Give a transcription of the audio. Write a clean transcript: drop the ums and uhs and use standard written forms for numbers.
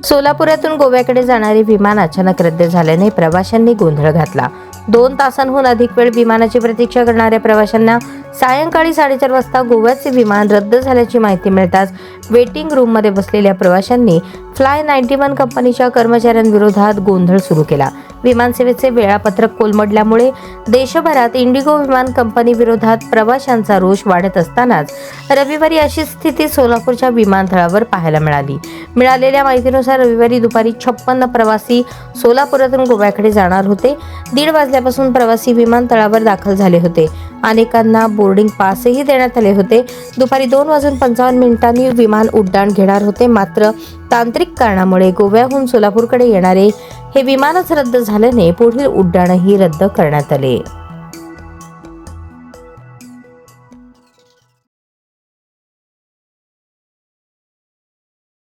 सोलापुरातून गोव्याकडे जाणारे विमान अचानक रद्द झाल्याने प्रवाशांनी गोंधळ घातला। 2 तासांहून अधिक वेळ विमानाची प्रतीक्षा करणाऱ्या प्रवाशांना सायंकाळी 4:30 वाजता गोव्याचे विमान रद्द झाल्याची माहिती मिळताच वेटिंग रूममध्ये बसलेल्या प्रवाशांनी फ्लाय 91 कंपनीच्या कर्मचाऱ्यांविरोधात गोंधळ सुरू केला। विमानसेवेचे वेळापत्रक कोलमडल्यामुळे देशभरात इंडिगो विमान कंपनी विरोधात प्रवाशांचा रोष वाढत असतानाच रविवारी अशी स्थिती सोलापूरच्या विमानतळावर पाहायला मिळाली। मिळालेल्या माहितीनुसार रविवारी दुपारी 56 प्रवासी सोलापुरातून गोव्याकडे जाणार होते। 1:30 वाजल्यापासून प्रवासी विमानतळावर दाखल झाले होते। अनेकांना बोर्डिंग पासही देण्यात आले होते। दुपारी 2:55 विमान उड्डाण घेणार होते, मात्र तांत्रिक कारणामुळे गोव्याहून सोलापूरकडे येणारे हे विमानच रद्द झाल्याने पुढील उड्डाणही रद्द करण्यात आले।